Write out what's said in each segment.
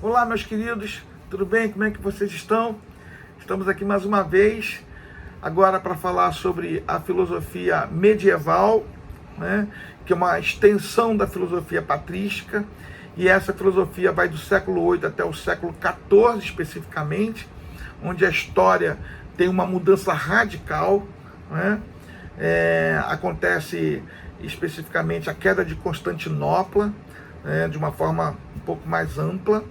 Olá, meus queridos, tudo bem? Como é que vocês estão? Estamos aqui mais uma vez, agora para falar sobre a filosofia medieval, né? Que é uma extensão da filosofia patrística, e essa filosofia vai do século VIII até o século XIV, especificamente, onde a história tem uma mudança radical, né? Acontece especificamente a queda de Constantinopla, de uma forma um pouco mais ampla,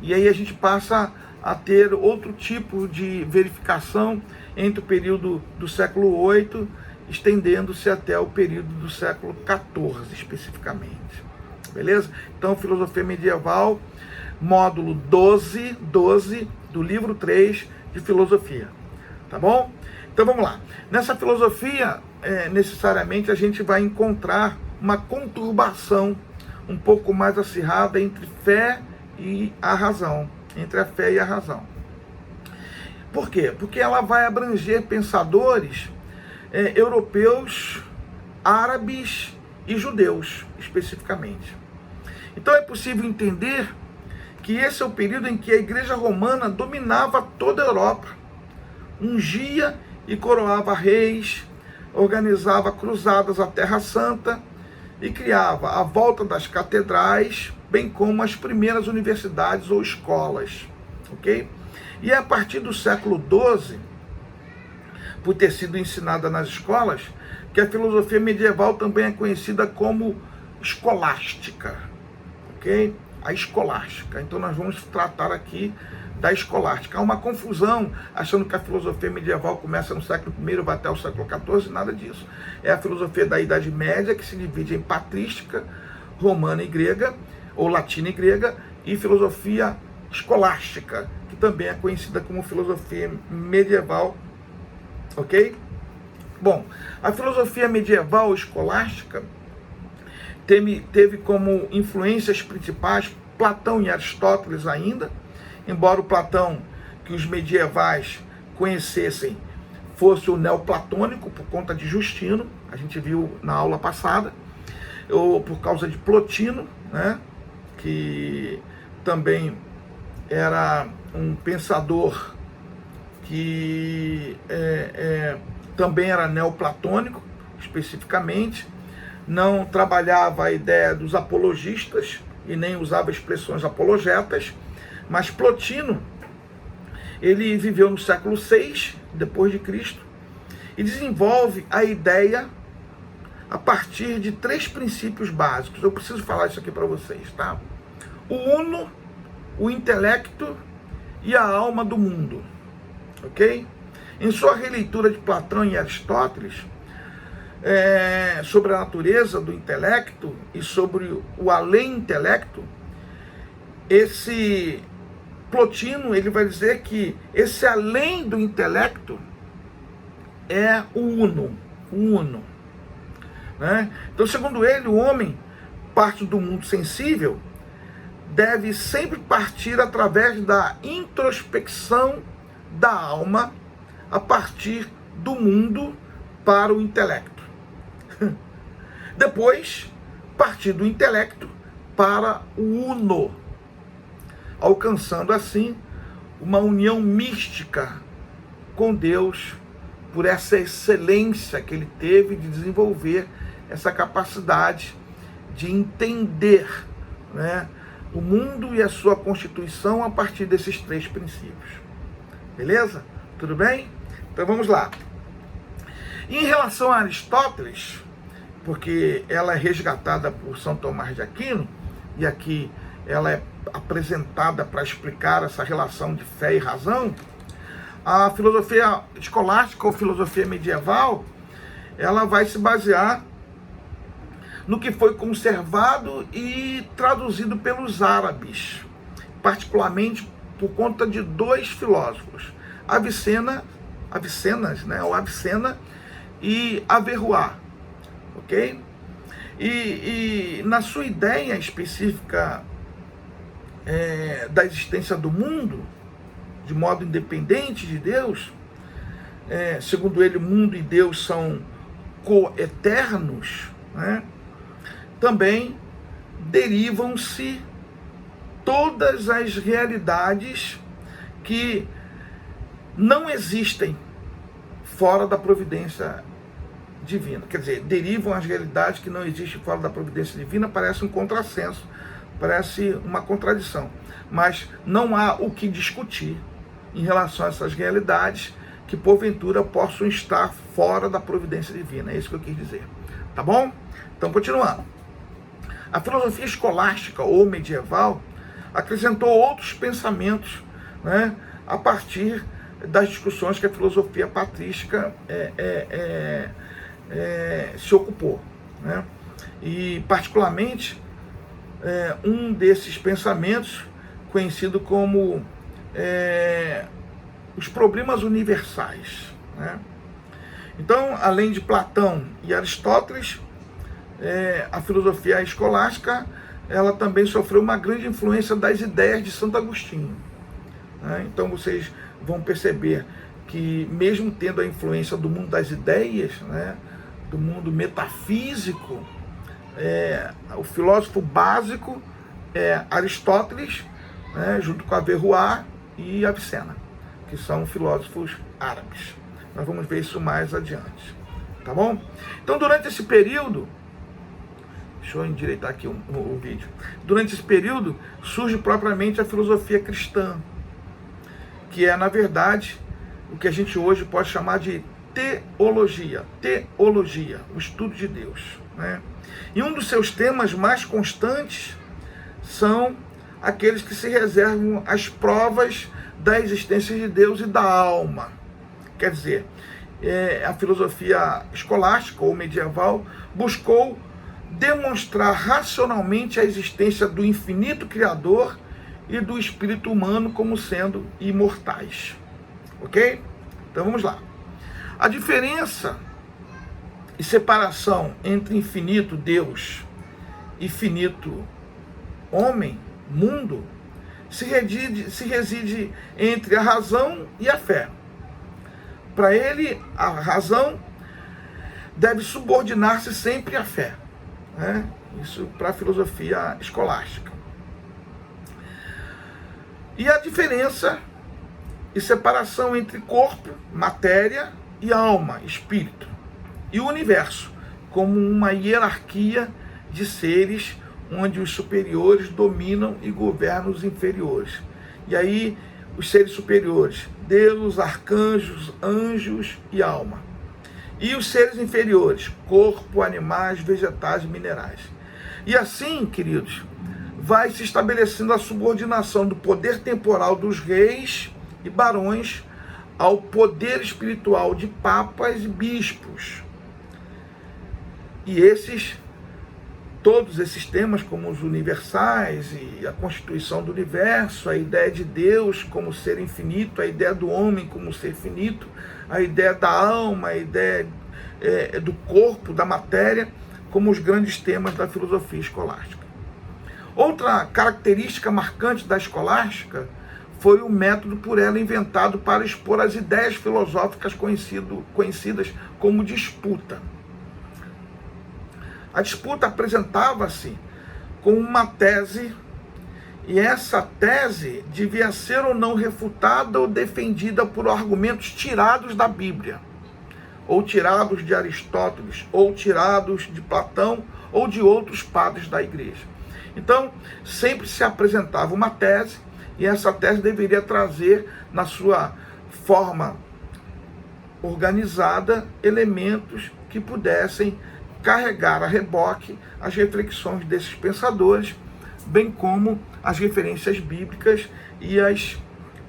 e aí a gente passa a ter outro tipo de verificação entre o período do século VIII, estendendo-se até o período do século XIV, especificamente. Beleza? Então, filosofia medieval, módulo 12 do livro 3 de filosofia. Tá bom? Então, vamos lá. Nessa filosofia, necessariamente, a gente vai encontrar uma conturbação um pouco mais acirrada entre fé e a razão, entre a fé e a razão. Por quê? Porque ela vai abranger pensadores europeus, árabes e judeus, especificamente. Então é possível entender que esse é o período em que a Igreja Romana dominava toda a Europa, ungia e coroava reis, organizava cruzadas à Terra Santa e criava a volta das catedrais, bem como as primeiras universidades ou escolas, ok? E é a partir do século XII, por ter sido ensinada nas escolas, que a filosofia medieval também é conhecida como escolástica, ok? A escolástica. Então nós vamos tratar aqui da escolástica. Há uma confusão, achando que a filosofia medieval começa no século I e vai até o século XIV, nada disso. É a filosofia da Idade Média, que se divide em patrística, romana e grega, ou latina e grega, e filosofia escolástica, que também é conhecida como filosofia medieval, ok? Bom, a filosofia medieval escolástica teve como influências principais Platão e Aristóteles ainda, embora o Platão que os medievais conhecessem fosse o neoplatônico por conta de Justino, a gente viu na aula passada, ou por causa de Plotino, né, que também era um pensador que também era neoplatônico, especificamente, não trabalhava a ideia dos apologistas e nem usava expressões apologetas, mas Plotino, ele viveu no século VI, depois de Cristo, e desenvolve a ideia a partir de 3 princípios básicos. Eu preciso falar isso aqui para vocês, tá? O uno, o intelecto e a alma do mundo, ok? Em sua releitura de Platão e Aristóteles, sobre a natureza do intelecto e sobre o além-intelecto, esse Plotino, ele vai dizer que esse além do intelecto é o uno, né? Então, segundo ele, o homem, parte do mundo sensível, deve sempre partir através da introspecção da alma a partir do mundo para o intelecto. Depois, partir do intelecto para o uno, alcançando assim uma união mística com Deus, por essa excelência que ele teve de desenvolver essa capacidade de entender, né, o mundo e a sua constituição a partir desses 3 princípios. Beleza? Tudo bem? Então vamos lá. Em relação a Aristóteles, porque ela é resgatada por São Tomás de Aquino, e aqui ela é apresentada para explicar essa relação de fé e razão, a filosofia escolástica ou filosofia medieval, ela vai se basear no que foi conservado e traduzido pelos árabes, particularmente por conta de 2 filósofos, Avicena e Averroes, ok? E na sua ideia específica da existência do mundo, de modo independente de Deus, segundo ele, o mundo e Deus são coeternos, né? Também derivam-se todas as realidades que não existem fora da providência divina. Quer dizer, derivam as realidades que não existem fora da providência divina, parece um contrassenso, parece uma contradição. Mas não há o que discutir em relação a essas realidades que porventura possam estar fora da providência divina. É isso que eu quis dizer. Tá bom? Então, continuando. A filosofia escolástica ou medieval acrescentou outros pensamentos, né, a partir das discussões que a filosofia patrística se ocupou, né? E, particularmente, um desses pensamentos, conhecido como os problemas universais, né? Então, além de Platão e Aristóteles, a filosofia escolástica ela também sofreu uma grande influência das ideias de Santo Agostinho, né? Então, vocês vão perceber que, mesmo tendo a influência do mundo das ideias, né, do mundo metafísico, o filósofo básico é Aristóteles, né, junto com Averroes e Avicena, que são filósofos árabes. Nós vamos ver isso mais adiante, tá bom? Então, durante esse período, deixa eu endireitar aqui o vídeo. Durante esse período, surge propriamente a filosofia cristã, que é, na verdade, o que a gente hoje pode chamar de teologia, o estudo de Deus, né? E um dos seus temas mais constantes são aqueles que se reservam às provas da existência de Deus e da alma. Quer dizer, a filosofia escolástica ou medieval buscou demonstrar racionalmente a existência do infinito Criador e do espírito humano como sendo imortais. Ok? Então vamos lá. A diferença e separação entre infinito Deus e finito homem, mundo, se reside entre a razão e a fé. Para ele, a razão deve subordinar-se sempre à fé, né? Isso para a filosofia escolástica. E a diferença e separação entre corpo, matéria, e alma, espírito, e o universo, como uma hierarquia de seres onde os superiores dominam e governam os inferiores. E aí, os seres superiores, Deus, arcanjos, anjos e alma. E os seres inferiores, corpo, animais, vegetais e minerais. E assim, queridos, vai se estabelecendo a subordinação do poder temporal dos reis e barões ao poder espiritual de papas e bispos. E todos esses temas, como os universais e a constituição do universo, a ideia de Deus como ser infinito, a ideia do homem como ser finito, a ideia da alma, a ideia do corpo, da matéria, como os grandes temas da filosofia escolástica. Outra característica marcante da escolástica foi o método por ela inventado para expor as ideias filosóficas conhecidas como disputa. A disputa apresentava-se como uma tese, e essa tese devia ser ou não refutada ou defendida por argumentos tirados da Bíblia, ou tirados de Aristóteles, ou tirados de Platão, ou de outros padres da igreja. Então, sempre se apresentava uma tese, e essa tese deveria trazer, na sua forma organizada, elementos que pudessem carregar a reboque as reflexões desses pensadores, bem como as referências bíblicas e as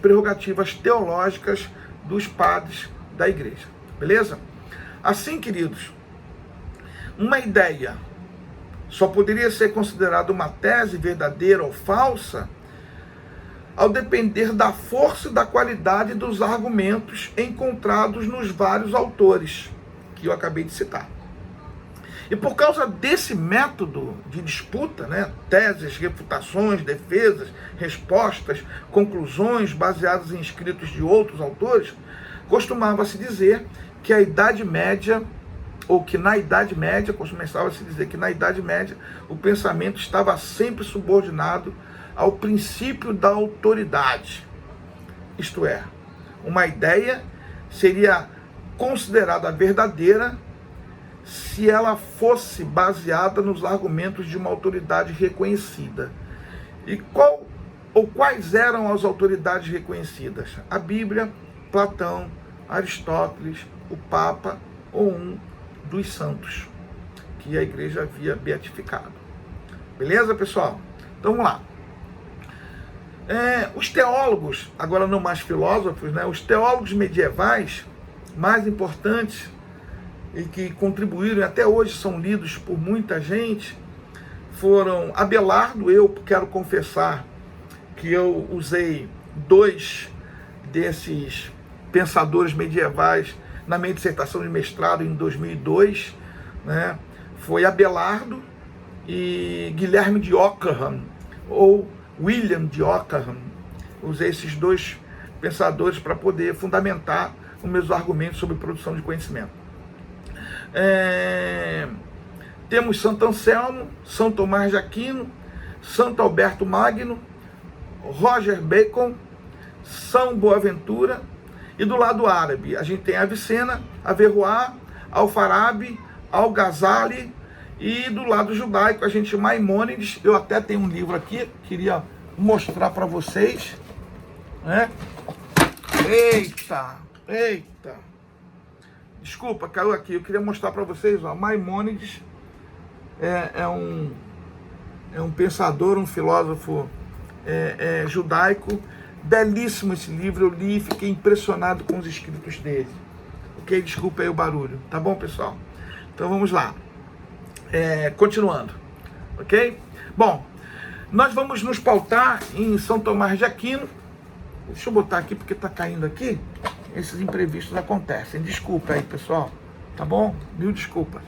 prerrogativas teológicas dos padres da igreja. Beleza? Assim, queridos, uma ideia só poderia ser considerada uma tese verdadeira ou falsa ao depender da força e da qualidade dos argumentos encontrados nos vários autores que eu acabei de citar. E por causa desse método de disputa, né, teses, refutações, defesas, respostas, conclusões baseadas em escritos de outros autores, costumava-se dizer que a Idade Média, ou que na Idade Média, costumava-se dizer que na Idade Média o pensamento estava sempre subordinado ao princípio da autoridade. Isto é, uma ideia seria considerada verdadeira se ela fosse baseada nos argumentos de uma autoridade reconhecida. E quais eram as autoridades reconhecidas? A Bíblia, Platão, Aristóteles, o Papa ou um dos santos que a igreja havia beatificado. Beleza, pessoal? Então vamos lá. Os teólogos, agora não mais filósofos, né? Os teólogos medievais mais importantes e que contribuíram e até hoje são lidos por muita gente foram Abelardo. Eu quero confessar que eu usei 2 desses pensadores medievais na minha dissertação de mestrado em 2002, né? Foi Abelardo e Guilherme de Ockham, ou William de Ockham. Usei esses 2 pensadores para poder fundamentar os meus argumentos sobre produção de conhecimento. Temos Santo Anselmo, São Tomás de Aquino, Santo Alberto Magno, Roger Bacon, São Boaventura, e do lado árabe a gente tem Avicena, Averroá, Alfarabi, Al-Ghazali, e do lado judaico a gente tem Maimônides. Eu até tenho um livro aqui, queria mostrar para vocês, né? Eita! Desculpa, caiu aqui. Eu queria mostrar para vocês, ó, Maimônides é um pensador, um filósofo judaico. Belíssimo esse livro, eu li e fiquei impressionado com os escritos dele. Ok? Desculpa aí o barulho. Tá bom, pessoal? Então vamos lá. Continuando. Ok? Bom, nós vamos nos pautar em São Tomás de Aquino. Deixa eu botar aqui porque está caindo aqui. Esses imprevistos acontecem. Desculpa aí, pessoal. Tá bom? Mil desculpas.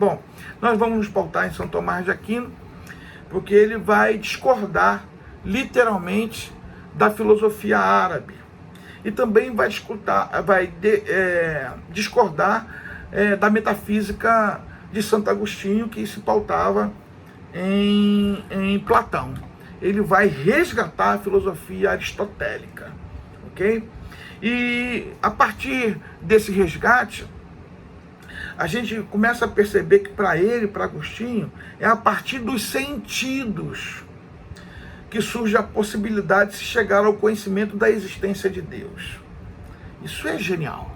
Bom, nós vamos nos pautar em São Tomás de Aquino, porque ele vai discordar, literalmente, da filosofia árabe. E também vai discordar da metafísica de Santo Agostinho, que se pautava em Platão. Ele vai resgatar a filosofia aristotélica. Ok? E a partir desse resgate, a gente começa a perceber que para ele, para Agostinho, é a partir dos sentidos que surge a possibilidade de se chegar ao conhecimento da existência de Deus. Isso é genial,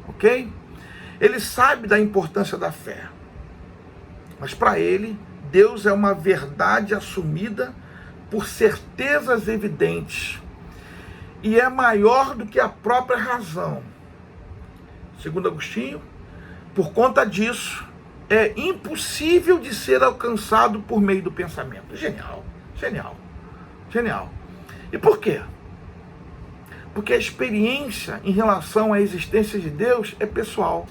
ok? Ele sabe da importância da fé, mas para ele, Deus é uma verdade assumida por certezas evidentes e é maior do que a própria razão. Segundo Agostinho, por conta disso, é impossível de ser alcançado por meio do pensamento. Genial. E por quê? Porque a experiência em relação à existência de Deus é pessoal.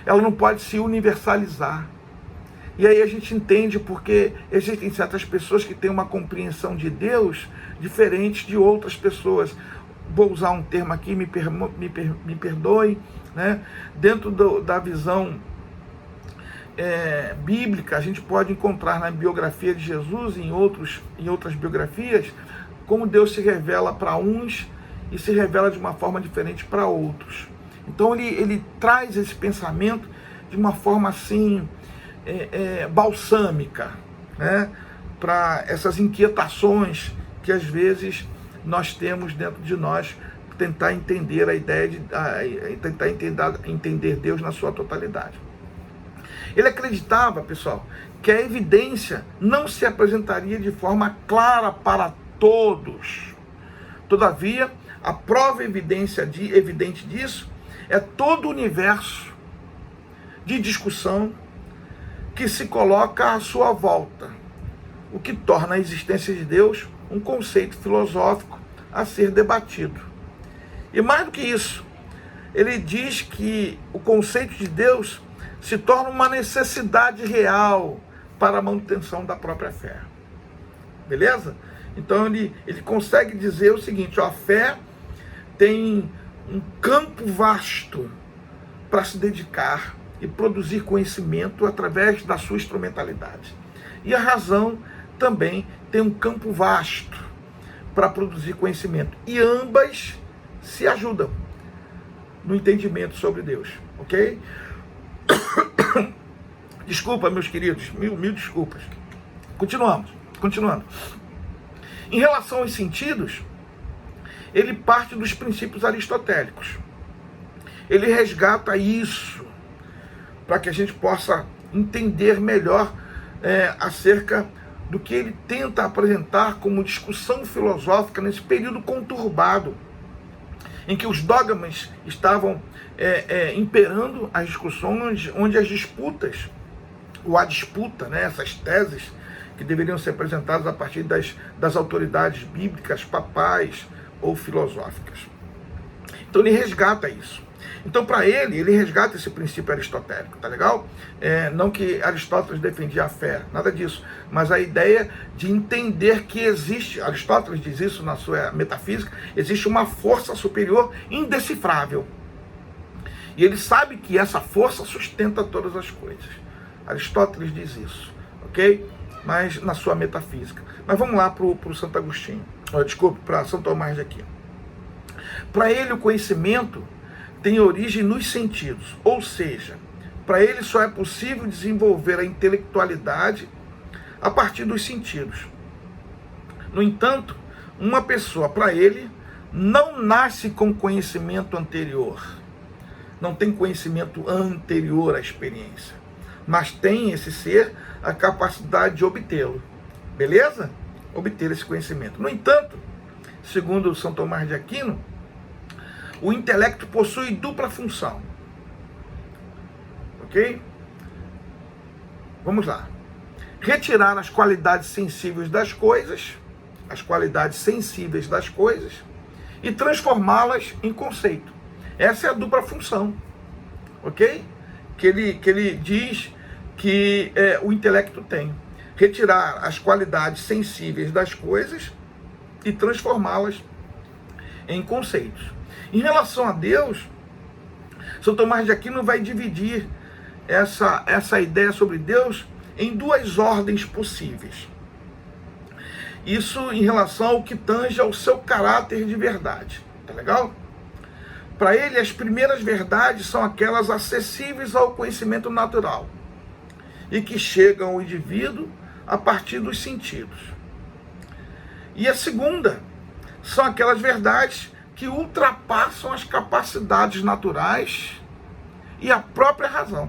Ela não pode se universalizar. E aí a gente entende porque existem certas pessoas que têm uma compreensão de Deus diferente de outras pessoas. Vou usar um termo aqui, me perdoe, né? Dentro da visão bíblica, a gente pode encontrar na biografia de Jesus e em outras biografias, como Deus se revela para uns e se revela de uma forma diferente para outros. Então ele traz esse pensamento de uma forma assim, balsâmica, né? Para essas inquietações que às vezes nós temos dentro de nós, tentar entender a ideia tentar entender Deus na sua totalidade. Ele acreditava, pessoal, que a evidência não se apresentaria de forma clara para todos. Todavia, a prova evidente disso é todo o universo de discussão que se coloca à sua volta, o que torna a existência de Deus um conceito filosófico a ser debatido. E mais do que isso, ele diz que o conceito de Deus se torna uma necessidade real para a manutenção da própria fé. Beleza? Então ele consegue dizer o seguinte: a fé tem um campo vasto para se dedicar e produzir conhecimento através da sua instrumentalidade. E a razão também têm um campo vasto para produzir conhecimento. E ambas se ajudam no entendimento sobre Deus, ok? Desculpa, meus queridos, mil desculpas. Continuando. Em relação aos sentidos, ele parte dos princípios aristotélicos. Ele resgata isso para que a gente possa entender melhor acerca do que ele tenta apresentar como discussão filosófica nesse período conturbado, em que os dogmas estavam imperando as discussões, onde as disputas, ou a disputa, né, essas teses que deveriam ser apresentadas a partir das autoridades bíblicas, papais ou filosóficas. Então ele resgata isso. Então, para ele resgata esse princípio aristotélico, tá legal? Não que Aristóteles defendia a fé, nada disso, mas a ideia de entender que existe, Aristóteles diz isso na sua metafísica, existe uma força superior indecifrável. E ele sabe que essa força sustenta todas as coisas. Aristóteles diz isso, ok? Mas na sua metafísica. Mas vamos lá para o Santo Agostinho, para São Tomás de Aquino. Para ele, o conhecimento tem origem nos sentidos, ou seja, para ele só é possível desenvolver a intelectualidade a partir dos sentidos. No entanto, uma pessoa, para ele, não nasce com conhecimento anterior, não tem conhecimento anterior à experiência, mas tem esse ser a capacidade de obtê-lo, beleza? Obter esse conhecimento. No entanto, segundo São Tomás de Aquino, o intelecto possui dupla função. Ok? Vamos lá. Retirar as qualidades sensíveis das coisas, e transformá-las em conceito. Essa é a dupla função. Ok? Que ele diz que o intelecto tem. Retirar as qualidades sensíveis das coisas e transformá-las em conceitos. Em relação a Deus, São Tomás de Aquino vai dividir essa ideia sobre Deus em duas ordens possíveis. Isso em relação ao que tange ao seu caráter de verdade. Tá legal? Para ele, as primeiras verdades são aquelas acessíveis ao conhecimento natural e que chegam ao indivíduo a partir dos sentidos. E a segunda são aquelas verdades que ultrapassam as capacidades naturais e a própria razão.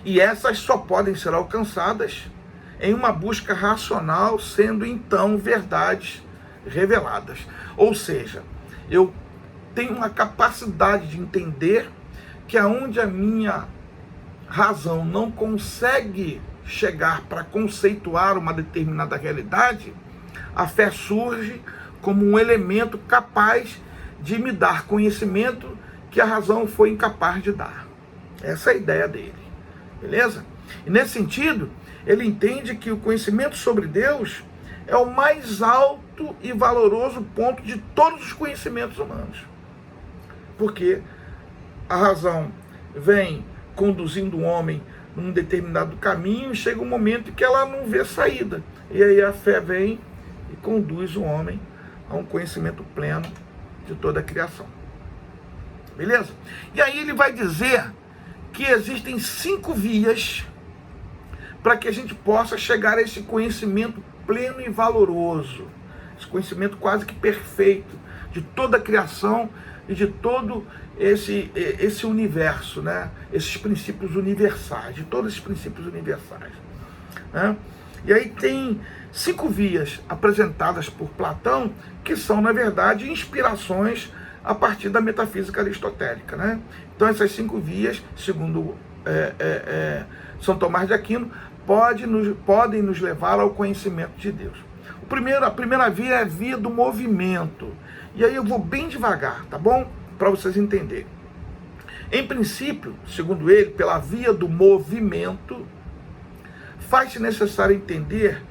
E essas só podem ser alcançadas em uma busca racional, sendo então verdades reveladas. Ou seja, eu tenho uma capacidade de entender que aonde a minha razão não consegue chegar para conceituar uma determinada realidade, a fé surge como um elemento capaz de me dar conhecimento que a razão foi incapaz de dar. Essa é a ideia dele, beleza? E nesse sentido, ele entende que o conhecimento sobre Deus é o mais alto e valoroso ponto de todos os conhecimentos humanos. Porque a razão vem conduzindo o homem num determinado caminho e chega um momento em que ela não vê saída. E aí a fé vem e conduz o homem a um conhecimento pleno de toda a criação. Beleza? E aí ele vai dizer que existem 5 vias para que a gente possa chegar a esse conhecimento pleno e valoroso, esse conhecimento quase que perfeito de toda a criação e de todo esse universo, né? Esses princípios universais, de todos esses princípios universais, né? E aí tem 5 vias apresentadas por Platão, que são, na verdade, inspirações a partir da metafísica aristotélica, né? Então essas 5 vias, segundo São Tomás de Aquino, podem nos levar ao conhecimento de Deus. A primeira via é a via do movimento. E aí eu vou bem devagar, tá bom? Para vocês entenderem. Em princípio, segundo ele, pela via do movimento, faz-se necessário entender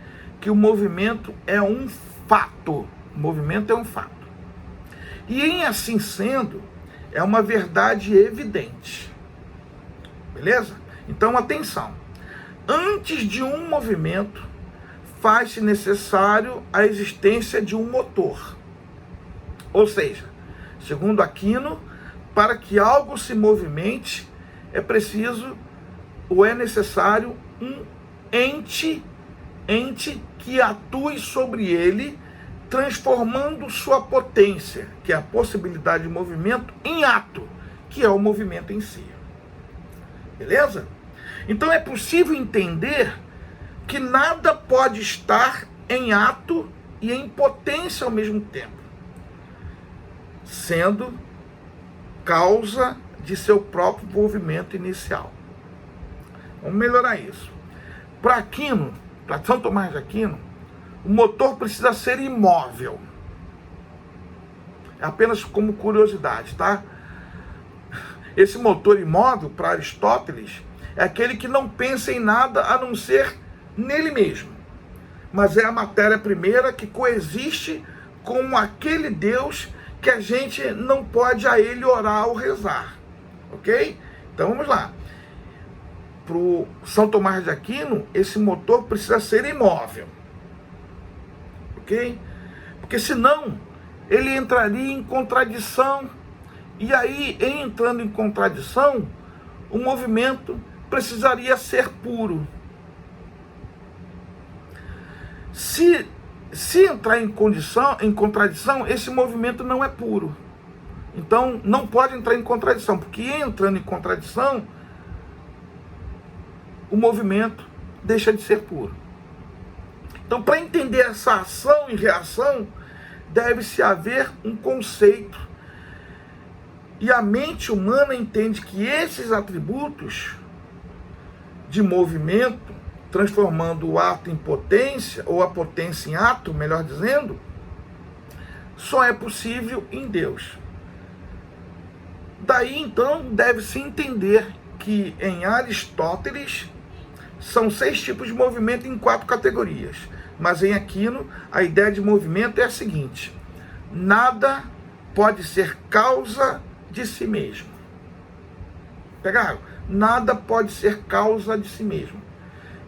que o movimento é um fato. O movimento é um fato. E em assim sendo, é uma verdade evidente. Beleza? Então, atenção. Antes de um movimento, faz-se necessário a existência de um motor. Ou seja, segundo Aquino, para que algo se movimente, é preciso ou é necessário um ente que atue sobre ele, transformando sua potência, que é a possibilidade de movimento, em ato, que é o movimento em si. Beleza? Então é possível entender que nada pode estar em ato e em potência ao mesmo tempo, sendo causa de seu próprio movimento inicial. Vamos melhorar isso. Para Aquino, para São Tomás de Aquino, o motor precisa ser imóvel. É apenas como curiosidade, tá? Esse motor imóvel, para Aristóteles, é aquele que não pensa em nada a não ser nele mesmo. Mas é a matéria primeira que coexiste com aquele Deus que a gente não pode a ele orar ou rezar. Ok? Então vamos lá. Para o São Tomás de Aquino, esse motor precisa ser imóvel. Ok? Porque senão ele entraria em contradição. E aí, entrando em contradição, o movimento precisaria ser puro. Se entrar em contradição, esse movimento não é puro. Então, não pode entrar em contradição, porque entrando em contradição, o movimento deixa de ser puro. Então, para entender essa ação e reação, deve-se haver um conceito. E a mente humana entende que esses atributos de movimento, transformando o ato em potência, ou a potência em ato, melhor dizendo, só é possível em Deus. Daí, então, deve-se entender que em Aristóteles são 6 tipos de movimento em 4 categorias. Mas em Aquino, a ideia de movimento é a seguinte: nada pode ser causa de si mesmo. Pegaram? Nada pode ser causa de si mesmo.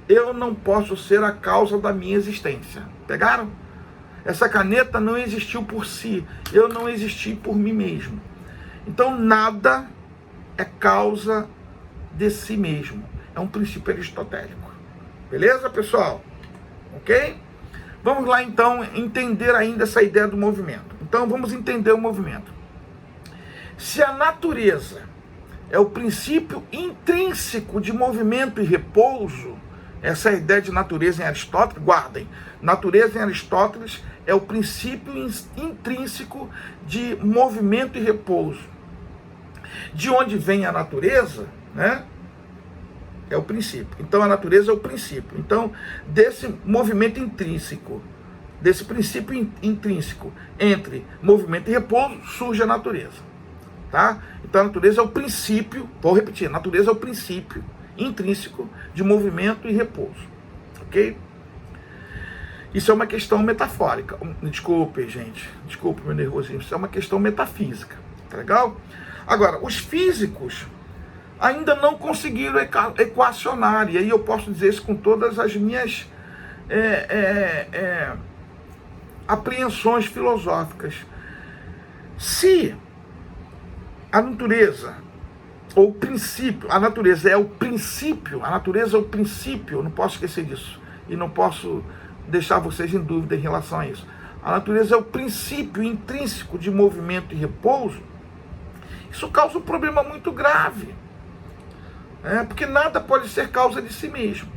Eu não posso ser a causa da minha existência. Pegaram? Essa caneta não existiu por si. Eu não existi por mim mesmo. Então, nada é causa de si mesmo. É um princípio aristotélico. Beleza, pessoal? Ok? Vamos lá, então, entender ainda essa ideia do movimento. Então, vamos entender o movimento. Se a natureza é o princípio intrínseco de movimento e repouso, essa é a ideia de natureza em Aristóteles, guardem, natureza em Aristóteles é o princípio intrínseco de movimento e repouso. De onde vem a natureza, né? É o princípio. Então a natureza é o princípio. Então, desse movimento intrínseco, desse princípio intrínseco entre movimento e repouso, surge a natureza. Tá? Então a natureza é o princípio, vou repetir, a natureza é o princípio intrínseco de movimento e repouso. Ok? Isso é uma questão metafórica. Desculpe, gente. Desculpe meu nervosismo. Isso é uma questão metafísica. Tá legal? Agora, os físicos ainda não conseguiram equacionar, e aí eu posso dizer isso com todas as minhas apreensões filosóficas. Se a natureza, ou o princípio, a natureza é o princípio, eu não posso esquecer disso, e não posso deixar vocês em dúvida em relação a isso. A natureza é o princípio intrínseco de movimento e repouso. Isso causa um problema muito grave, porque nada pode ser causa de si mesmo.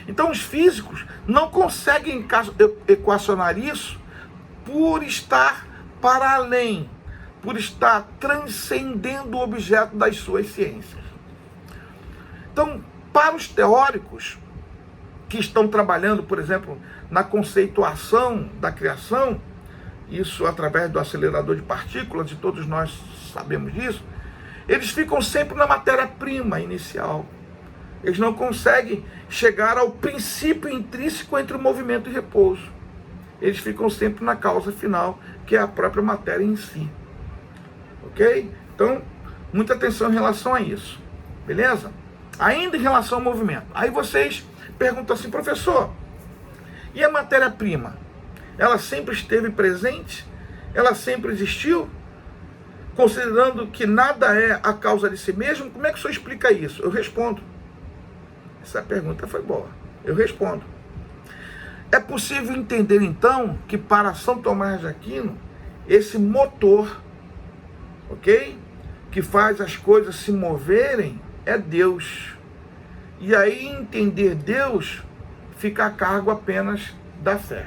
Então os físicos não conseguem equacionar isso por estar para além, por estar transcendendo o objeto das suas ciências. Então, para os teóricos que estão trabalhando, por exemplo, na conceituação da criação, isso através do acelerador de partículas, e todos nós sabemos disso, eles ficam sempre na matéria-prima inicial. Eles não conseguem chegar ao princípio intrínseco entre o movimento e repouso. Eles ficam sempre na causa final, que é a própria matéria em si. Ok? Então, muita atenção em relação a isso. Beleza? Ainda em relação ao movimento. Aí vocês perguntam assim, professor, E a matéria-prima? Ela sempre esteve presente? Ela sempre existiu? Considerando que nada é a causa de si mesmo, como é que o senhor explica isso? Eu respondo. Essa pergunta foi boa. Eu respondo. É possível entender, então, que para São Tomás de Aquino, esse motor, ok? Que faz as coisas se moverem, é Deus. E aí, entender Deus, fica a cargo apenas da fé.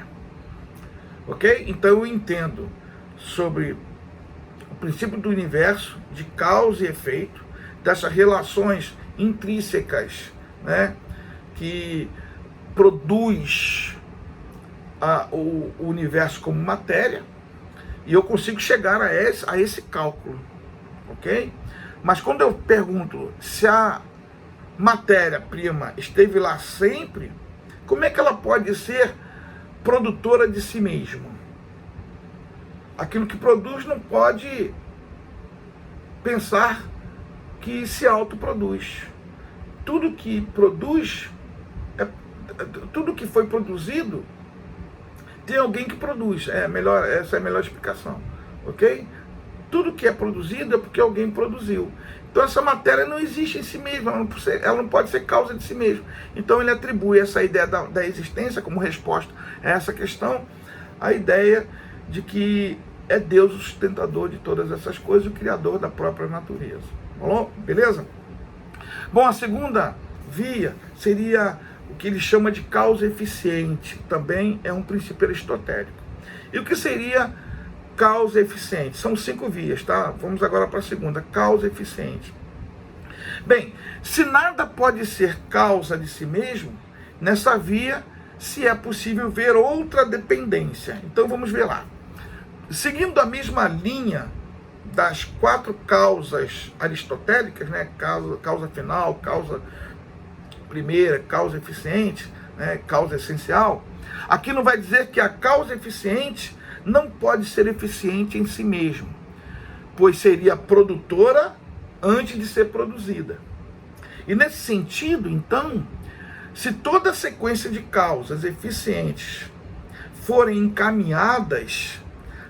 Ok? Então, eu entendo sobre o princípio do universo, de causa e efeito, dessas relações intrínsecas, né? Que produz o universo como matéria, e eu consigo chegar a esse cálculo, ok? Mas quando eu pergunto se a matéria-prima esteve lá sempre, como é que ela pode ser produtora de si mesma? Aquilo que produz não pode pensar que se autoproduz. Tudo que produz, tudo que foi produzido, tem alguém que produz. Essa é a melhor explicação, ok? Tudo que é produzido é porque alguém produziu. Então essa matéria não existe em si mesma, ela não pode ser causa de si mesma. Então ele atribui essa ideia da existência como resposta a essa questão, a ideia de que é Deus o sustentador de todas essas coisas, o criador da própria natureza. Bom, beleza? Bom, a segunda via seria o que ele chama de causa eficiente, também é um princípio aristotélico. E o que seria causa eficiente? São 5 vias, tá? Vamos agora para a segunda, causa eficiente. Bem, se nada pode ser causa de si mesmo, nessa via, se é possível ver outra dependência. Então vamos ver lá. Seguindo a mesma linha das 4 causas aristotélicas, né? Causa final, causa primeira, causa eficiente, né? Causa essencial, aqui não vai dizer que a causa eficiente não pode ser eficiente em si mesmo, pois seria produtora antes de ser produzida. E nesse sentido, então, se toda a sequência de causas eficientes forem encaminhadas,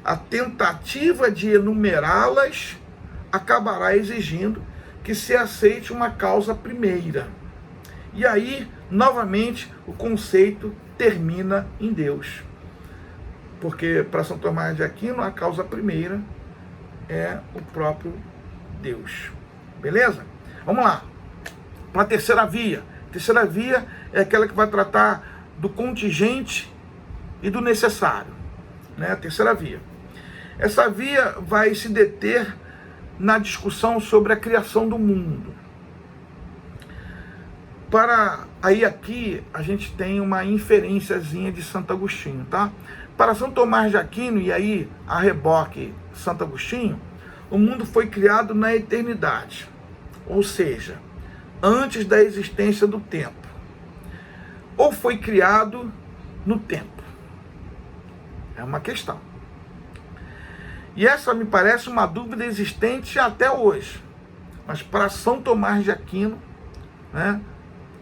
a tentativa de enumerá-las acabará exigindo que se aceite uma causa primeira. E aí, novamente, o conceito termina em Deus. Porque para São Tomás de Aquino, a causa primeira é o próprio Deus. Beleza? Vamos lá. Para a terceira via. A terceira via é aquela que vai tratar do contingente e do necessário. Né? A terceira via. Essa via vai se deter na discussão sobre a criação do mundo. Aí aqui a gente tem uma inferenciazinha de Santo Agostinho, tá? Para São Tomás de Aquino, e aí a reboque Santo Agostinho, o mundo foi criado na eternidade, ou seja, antes da existência do tempo, ou foi criado no tempo. É uma questão. E essa me parece uma dúvida existente até hoje. Mas para São Tomás de Aquino, né?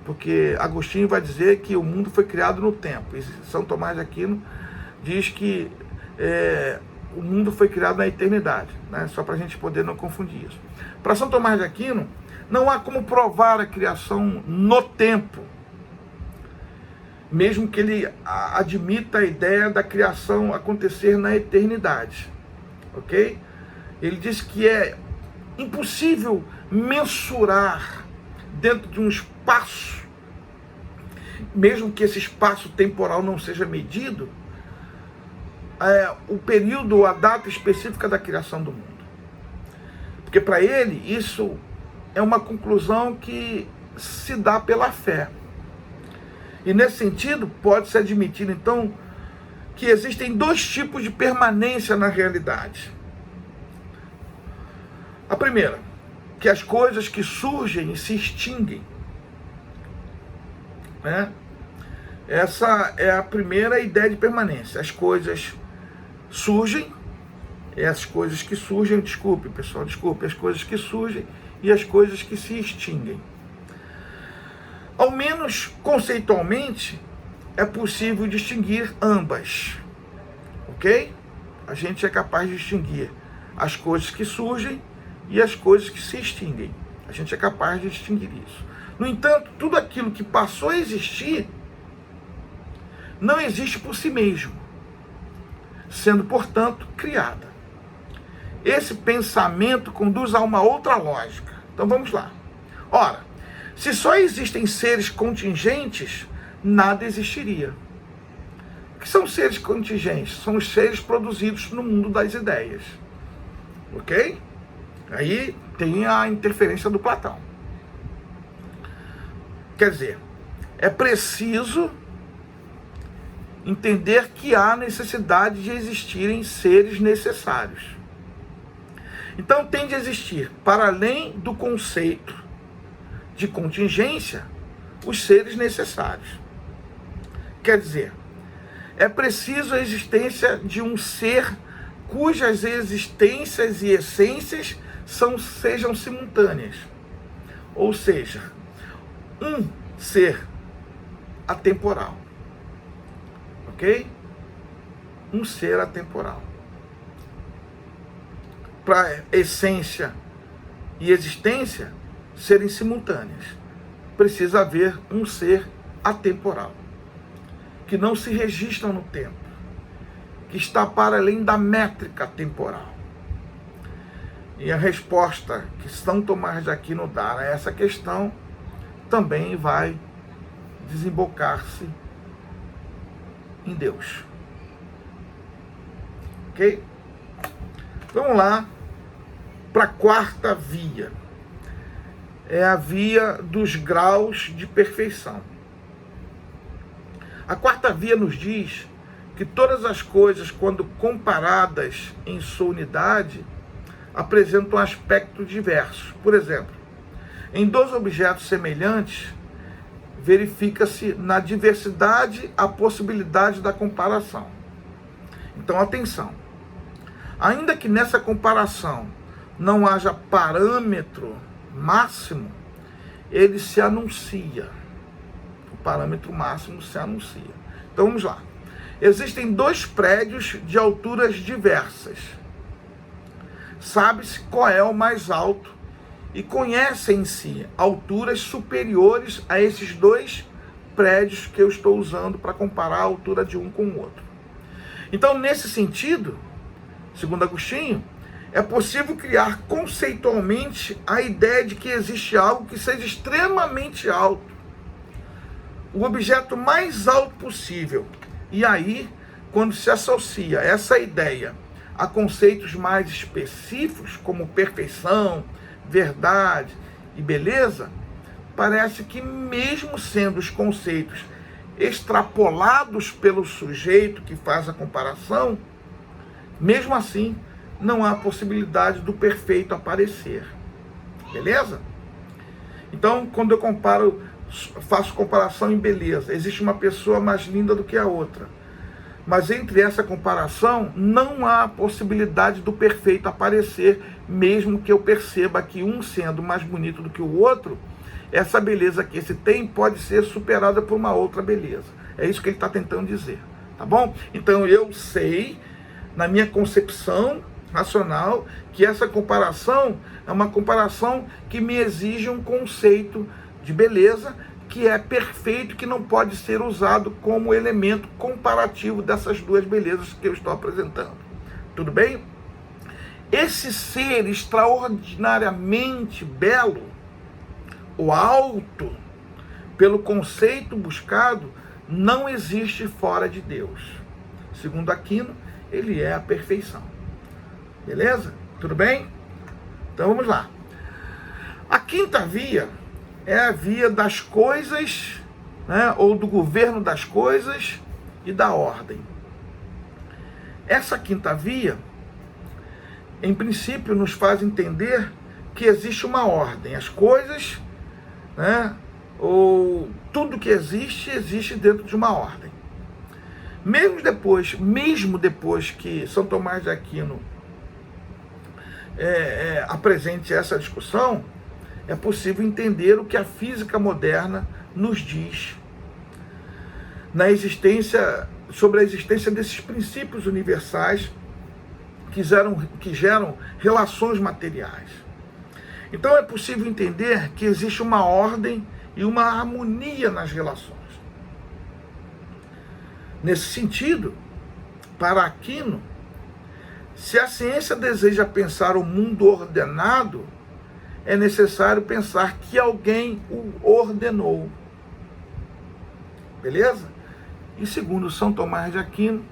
Porque Agostinho vai dizer que o mundo foi criado no tempo. E São Tomás de Aquino diz que o mundo foi criado na eternidade. Né? Só para a gente poder não confundir isso. Para São Tomás de Aquino, não há como provar a criação no tempo. Mesmo que ele admita a ideia da criação acontecer na eternidade. Ok? Ele diz que é impossível mensurar dentro de um espaço, mesmo que esse espaço temporal não seja medido, o período, a data específica da criação do mundo. Porque para ele isso é uma conclusão que se dá pela fé. E nesse sentido pode-se admitir então que existem 2 tipos de permanência na realidade. A primeira, que as coisas que surgem e se extinguem. Né? Essa é a primeira ideia de permanência. As coisas surgem, as coisas que surgem, desculpe pessoal, as coisas que surgem e as coisas que se extinguem. Ao menos conceitualmente, é possível distinguir ambas, ok? A gente é capaz de distinguir as coisas que surgem e as coisas que se extinguem. A gente é capaz de distinguir isso. No entanto, tudo aquilo que passou a existir não existe por si mesmo, sendo, portanto, criada. Esse pensamento conduz a uma outra lógica. Então vamos lá. Ora, se só existem seres contingentes, nada existiria. O que são seres contingentes? São os seres produzidos no mundo das ideias. Ok? Aí tem a interferência do Platão. Quer dizer, é preciso entender que há necessidade de existirem seres necessários. Então tem de existir, para além do conceito de contingência, os seres necessários. Quer dizer, é preciso a existência de um ser cujas existências e essências sejam simultâneas. Ou seja, um ser atemporal. Ok? Um ser atemporal. Para essência e existência serem simultâneas, precisa haver um ser atemporal, que não se registra no tempo, que está para além da métrica temporal. E a resposta que São Tomás de Aquino dá a essa questão também vai desembocar-se em Deus. Ok? Vamos lá para a quarta via. É a via dos graus de perfeição. A quarta via nos diz que todas as coisas, quando comparadas em sua unidade, apresentam aspectos diversos. Por exemplo, em dois objetos semelhantes, verifica-se na diversidade a possibilidade da comparação. Então, atenção. Ainda que nessa comparação não haja parâmetro máximo, ele se anuncia. O parâmetro máximo se anuncia. Então vamos lá. Existem dois prédios de alturas diversas. Sabe-se qual é o mais alto e conhecem-se alturas superiores a esses dois prédios que eu estou usando para comparar a altura de um com o outro. Então, nesse sentido, segundo Agostinho, é possível criar conceitualmente a ideia de que existe algo que seja extremamente alto, o objeto mais alto possível. E aí, quando se associa essa ideia a conceitos mais específicos, como perfeição, verdade e beleza, parece que mesmo sendo os conceitos extrapolados pelo sujeito que faz a comparação, mesmo assim, não há possibilidade do perfeito aparecer. Beleza? Então, quando eu faço comparação em beleza, existe uma pessoa mais linda do que a outra. Mas entre essa comparação, não há possibilidade do perfeito aparecer, mesmo que eu perceba que um sendo mais bonito do que o outro, essa beleza que esse tem pode ser superada por uma outra beleza. É isso que ele está tentando dizer. Tá bom? Então, eu sei, na minha concepção racional, que essa comparação é uma comparação que me exige um conceito de beleza que é perfeito, que não pode ser usado como elemento comparativo dessas duas belezas que eu estou apresentando. Tudo bem? Esse ser extraordinariamente belo, o alto, pelo conceito buscado, não existe fora de Deus. Segundo Aquino, ele é a perfeição. Beleza? Tudo bem? Então vamos lá. A quinta via é a via das coisas, né, ou do governo das coisas e da ordem. Essa quinta via, em princípio, nos faz entender que existe uma ordem. As coisas, né, ou tudo que existe dentro de uma ordem. Mesmo depois que São Tomás de Aquino apresente essa discussão, é possível entender o que a física moderna nos diz. sobre a existência desses princípios universais que geram relações materiais. Então é possível entender que existe uma ordem e uma harmonia nas relações. Nesse sentido, para Aquino, se a ciência deseja pensar o mundo ordenado, é necessário pensar que alguém o ordenou. Beleza? E segundo São Tomás de Aquino,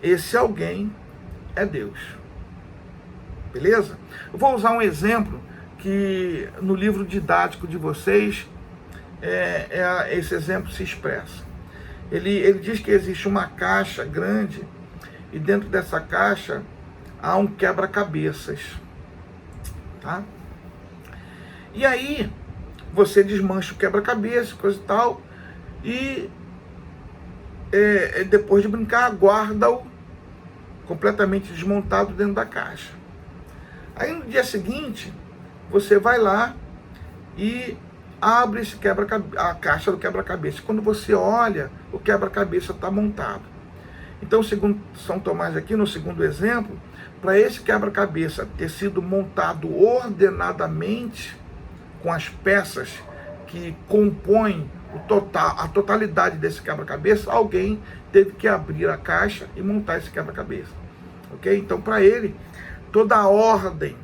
esse alguém é Deus. Beleza? Eu vou usar um exemplo que no livro didático de vocês, esse exemplo se expressa. Ele diz que existe uma caixa grande e dentro dessa caixa há um quebra-cabeças. Tá? E aí você desmancha o quebra-cabeça, coisa e tal, e depois de brincar, guarda-o completamente desmontado dentro da caixa. Aí no dia seguinte, você vai lá e abre a caixa do quebra-cabeça. Quando você olha, o quebra-cabeça está montado. Então, segundo São Tomás aqui, no segundo exemplo, para esse quebra-cabeça ter sido montado ordenadamente, com as peças que compõem a totalidade desse quebra-cabeça, alguém teve que abrir a caixa e montar esse quebra-cabeça. Ok? Então, para ele, toda a ordem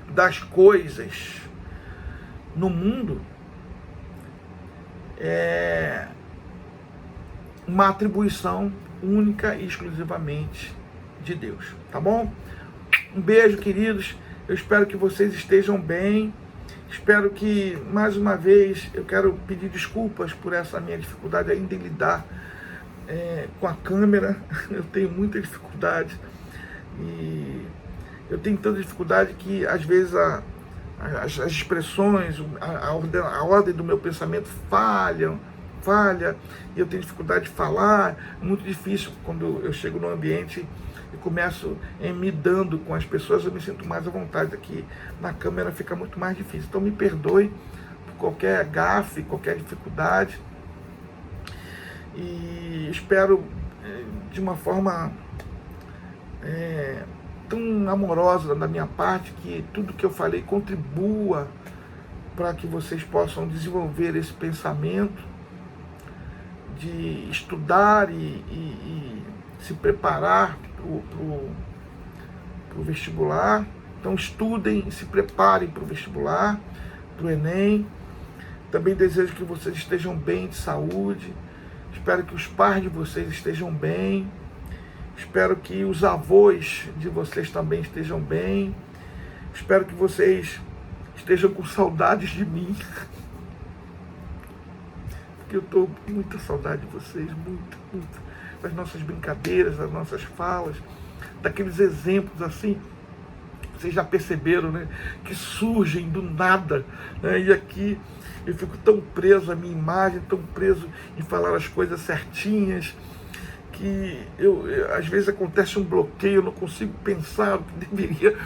das coisas no mundo é uma atribuição única e exclusivamente de Deus. Tá bom? Um beijo, queridos. Eu espero que vocês estejam bem. Espero que, mais uma vez, eu quero pedir desculpas por essa minha dificuldade ainda em lidar com a câmera. Eu tenho muita dificuldade. E eu tenho tanta dificuldade que, às vezes, as expressões, a ordem do meu pensamento falha, e eu tenho dificuldade de falar. É muito difícil quando eu chego no ambiente e começo me dando com as pessoas, eu me sinto mais à vontade. Aqui na câmera fica muito mais difícil. Então me perdoe por qualquer gafe, qualquer dificuldade, e espero de uma forma tão amorosa da minha parte que tudo que eu falei contribua para que vocês possam desenvolver esse pensamento de estudar e se preparar para o vestibular. Então estudem e se preparem para o vestibular, para o Enem. Também desejo que vocês estejam bem de saúde. Espero que os pais de vocês estejam bem. Espero que os avós de vocês também estejam bem. Espero que vocês estejam com saudades de mim. Porque eu estou com muita saudade de vocês, muito. Das nossas brincadeiras, das nossas falas, daqueles exemplos assim, vocês já perceberam, né? Que surgem do nada, né? E aqui eu fico tão preso à minha imagem, tão preso em falar as coisas certinhas, que às vezes acontece um bloqueio, eu não consigo pensar o que deveria,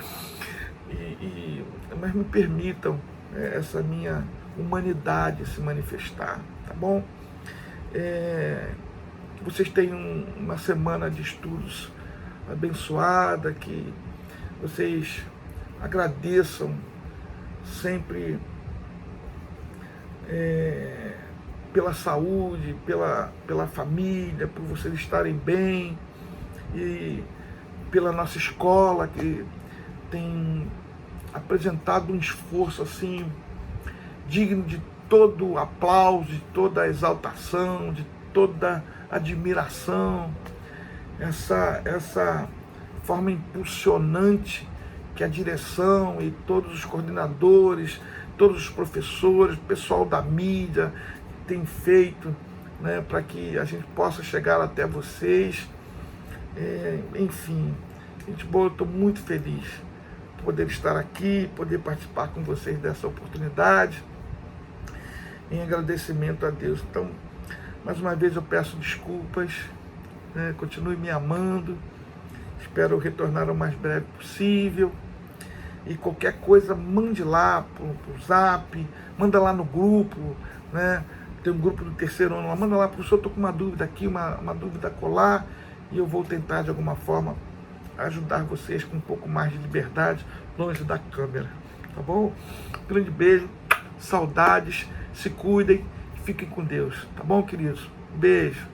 mas me permitam essa minha humanidade se manifestar, tá bom? Que vocês tenham uma semana de estudos abençoada, que vocês agradeçam sempre pela saúde, pela família, por vocês estarem bem, e pela nossa escola, que tem apresentado um esforço assim digno de todo aplauso, de toda exaltação, de toda admiração, essa forma impulsionante que a direção e todos os coordenadores, todos os professores, o pessoal da mídia tem feito, né, para que a gente possa chegar até vocês. Enfim, gente boa, eu estou muito feliz por poder estar aqui, poder participar com vocês dessa oportunidade, em agradecimento a Deus. Então, mais uma vez eu peço desculpas, né? Continue me amando, espero retornar o mais breve possível, e qualquer coisa mande lá pro Zap, manda lá no grupo, né? tem um grupo do terceiro ano lá, manda lá, professor, estou com uma dúvida aqui, uma dúvida colar, e eu vou tentar de alguma forma ajudar vocês com um pouco mais de liberdade longe da câmera, tá bom? Grande beijo, saudades, se cuidem, fiquem com Deus, tá bom, queridos? Beijo.